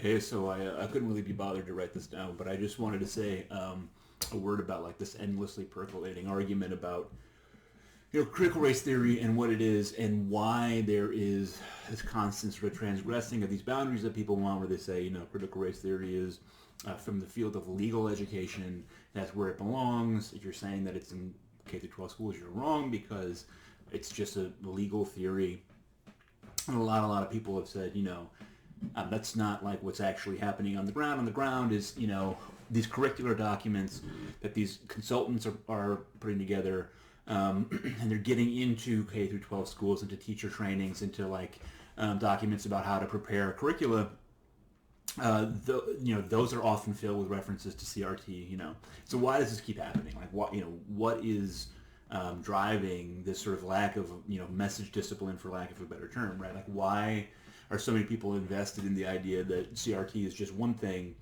Hey, so I couldn't really be bothered to write this down, but I just wanted to say a word about like this endlessly percolating argument about critical race theory and what it is and why there is this constant sort of transgressing of these boundaries that people want, where they say critical race theory is from the field of legal education, that's where it belongs. If you're saying that it's in K through 12 schools, you're wrong because it's just a legal theory. And a lot of people have said, that's not like what's actually happening on the ground. On the ground is, these curricular documents that these consultants are putting together, and they're getting into K through 12 schools, into teacher trainings, into documents about how to prepare curricula. Those are often filled with references to CRT. So why does this keep happening? Like, what is driving this sort of lack of message discipline, for lack of a better term, right? Like, why are so many people invested in the idea that CRT is just one thing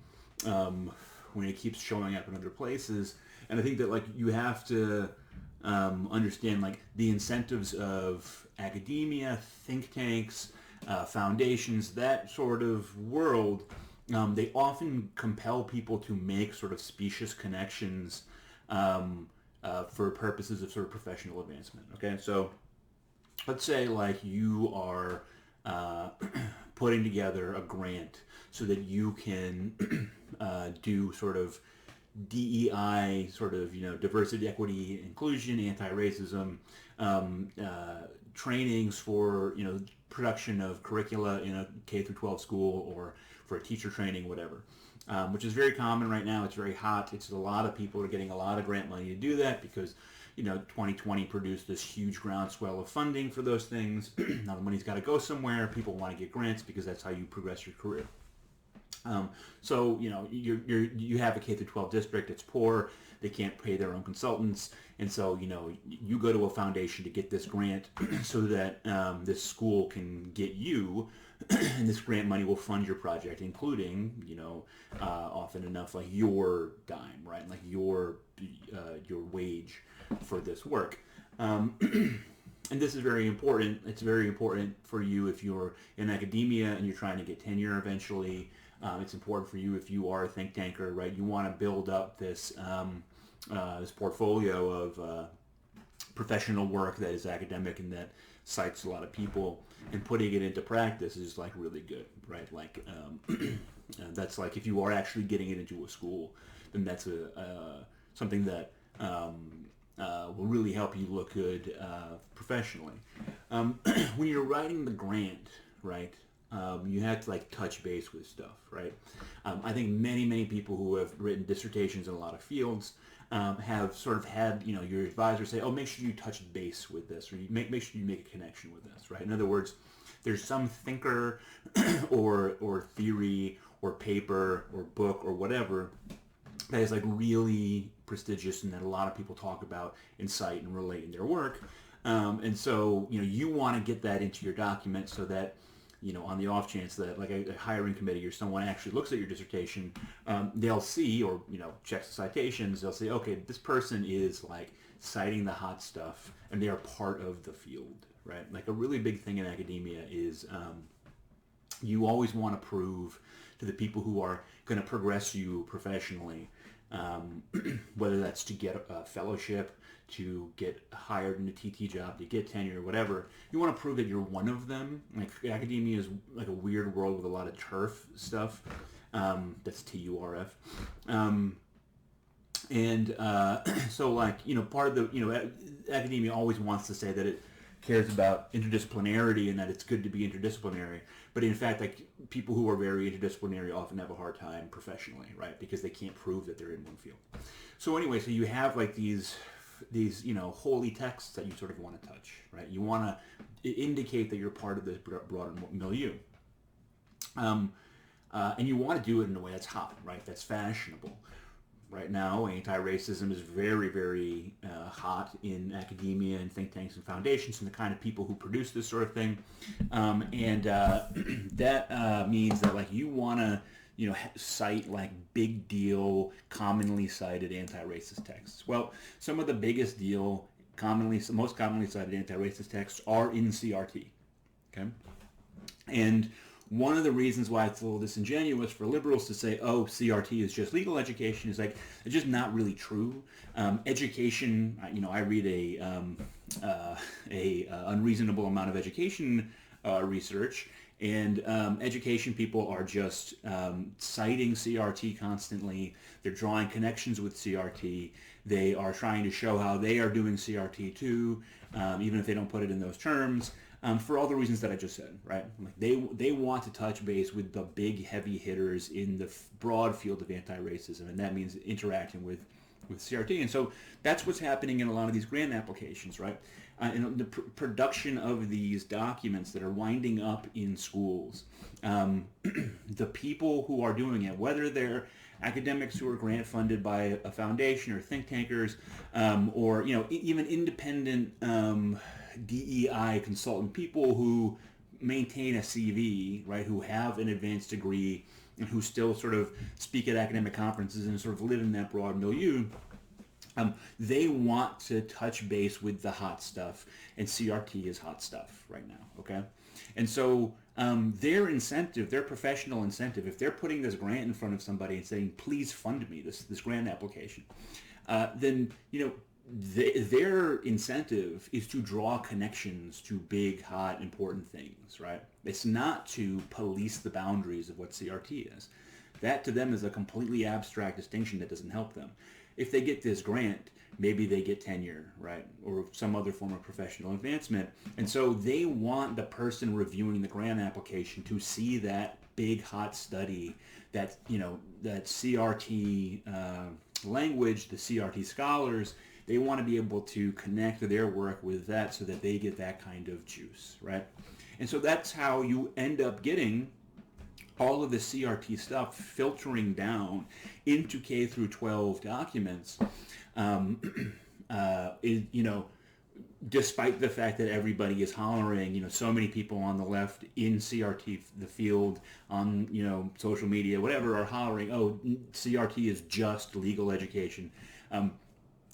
when it keeps showing up in other places? And I think that you have to understand the incentives of academia, think tanks, foundations, that sort of world. They often compel people to make sort of specious connections for purposes of sort of professional advancement. Okay, so let's say you are putting together a grant so that you can do sort of DEI, sort of diversity, equity, inclusion, anti-racism trainings for production of curricula in a K through 12 school, or for a teacher training, whatever. Which is very common right now. It's very hot. It's a lot of people are getting a lot of grant money to do that because 2020 produced this huge groundswell of funding for those things. Now the money's got to go somewhere. People want to get grants because that's how you progress your career. So you have a K through 12 district. It's poor. They can't pay their own consultants, and so you go to a foundation to get this grant so that this school can get you, and this grant money will fund your project, including often enough your dime, right? Like your wage for this work. And this is very important. It's very important for you if you're in academia and you're trying to get tenure eventually. It's important for you if you are a think tanker, right? You want to build up this this portfolio of professional work that is academic and that cites a lot of people, and putting it into practice is really good, right? That's if you are actually getting it into a school, then that's something that will really help you look good professionally. When you're writing the grant, right, you have to touch base with stuff, right? I think many people who have written dissertations in a lot of fields have sort of had your advisor say, oh, make sure you touch base with this, or you make sure you make a connection with this, right? In other words, there's some thinker or theory or paper or book or whatever that is really prestigious and that a lot of people talk about and cite and relate in their work. And so, you want to get that into your document so that, on the off chance that a hiring committee or someone actually looks at your dissertation, they'll see, or, checks the citations, they'll say, okay, this person is citing the hot stuff and they are part of the field, right? A really big thing in academia is you always want to prove to the people who are going to progress you professionally, whether that's to get a fellowship, to get hired in a TT job, to get tenure, whatever. You want to prove that you're one of them. Academia is a weird world with a lot of turf stuff. That's TURF. So part of the, academia always wants to say that it cares about interdisciplinarity and that it's good to be interdisciplinary. But in fact, people who are very interdisciplinary often have a hard time professionally, right? Because they can't prove that they're in one field. So anyway, so you have these holy texts that you sort of want to touch, right? You want to indicate that you're part of this broader milieu. And you want to do it in a way that's hot, right? That's fashionable. Right now, anti-racism is very, very hot in academia and think tanks and foundations and the kind of people who produce this sort of thing. And that means that you want to cite big deal, commonly cited anti-racist texts. Well, some of the biggest deal, most commonly cited anti-racist texts are in CRT. Okay, and one of the reasons why it's a little disingenuous for liberals to say, oh, CRT is just legal education, is like, it's just not really true. Education, I read a unreasonable amount of education research, and education people are just citing CRT constantly. They're drawing connections with CRT. They are trying to show how they are doing CRT too, even if they don't put it in those terms, for all the reasons that I just said, right? Like they want to touch base with the big heavy hitters in the broad field of anti-racism, and that means interacting with CRT. And so that's what's happening in a lot of these grant applications, right? And the production of these documents that are winding up in schools, the people who are doing it, whether they're academics who are grant funded by a foundation or think tankers, or even independent DEI consultant people who maintain a CV, right, who have an advanced degree and who still sort of speak at academic conferences and sort of live in that broad milieu. They want to touch base with the hot stuff, and CRT is hot stuff right now, okay? And so their incentive, their professional incentive, if they're putting this grant in front of somebody and saying, please fund me this grant application, then, their incentive is to draw connections to big, hot, important things, right? It's not to police the boundaries of what CRT is. That to them is a completely abstract distinction that doesn't help them. If they get this grant, maybe they get tenure, right? Or some other form of professional advancement. And so they want the person reviewing the grant application to see that big, hot study, that, that CRT language, the CRT scholars. They want to be able to connect their work with that so that they get that kind of juice, right? And so that's how you end up getting all of the CRT stuff filtering down into K through 12 documents, despite the fact that everybody is hollering, so many people on the left in CRT, the field, on, social media, whatever, are hollering, oh, CRT is just legal education.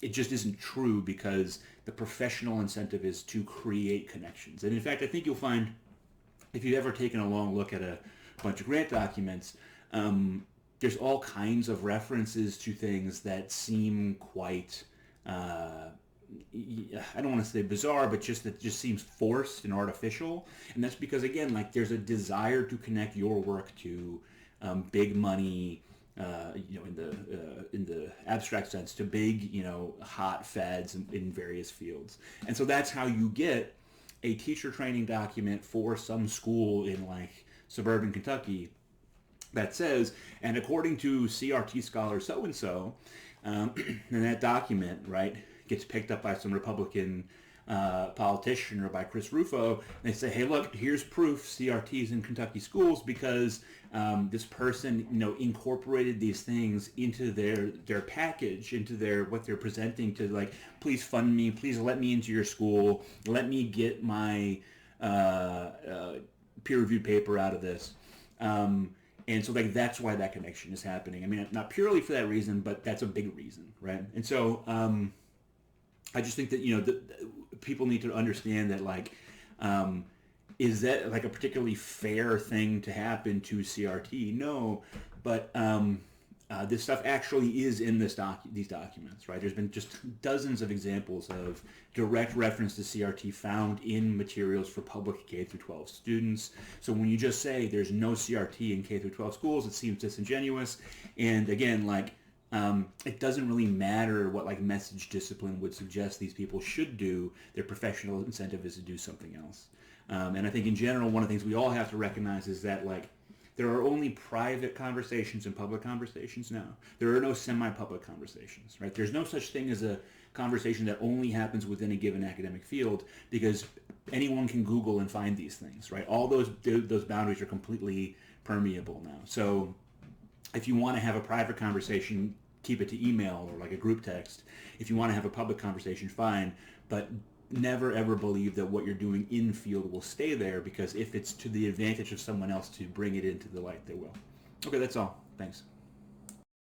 It just isn't true, because the professional incentive is to create connections. And in fact, I think you'll find, if you've ever taken a long look at a bunch of grant documents, there's all kinds of references to things that seem quite, I don't want to say bizarre, but that just seems forced and artificial. And that's because, again, like, there's a desire to connect your work to big money, in the abstract sense, to big, hot fads in various fields. And so that's how you get a teacher training document for some school in, like, suburban Kentucky that says, and according to CRT scholar so-and-so, and that document, right, gets picked up by some Republican politician or by Chris Rufo, and they say, hey, look, here's proof CRT's in Kentucky schools because this person, incorporated these things into their package, into what they're presenting to, like, please fund me, please let me into your school, let me get my peer-reviewed paper out of this. And so, like, that's why that connection is happening. I mean, not purely for that reason, but that's a big reason, right? And so I just think that, people need to understand that, like, is that, like, a particularly fair thing to happen to CRT? No, but this stuff actually is in these documents, right? There's been just dozens of examples of direct reference to CRT found in materials for public K through 12 students. So when you just say there's no CRT in K through 12 schools, it seems disingenuous. And again, like, it doesn't really matter what, like, message discipline would suggest these people should do. Their professional incentive is to do something else. And I think in general, one of the things we all have to recognize is that, like, there are only private conversations and public conversations now. There are no semi-public conversations, right? There's no such thing as a conversation that only happens within a given academic field, because anyone can Google and find these things, right? All those boundaries are completely permeable now. So if you want to have a private conversation, keep it to email or like a group text. If you want to have a public conversation, fine, but never ever believe that what you're doing in field will stay there, because if it's to the advantage of someone else to bring it into the light, they will. Okay, that's all. Thanks.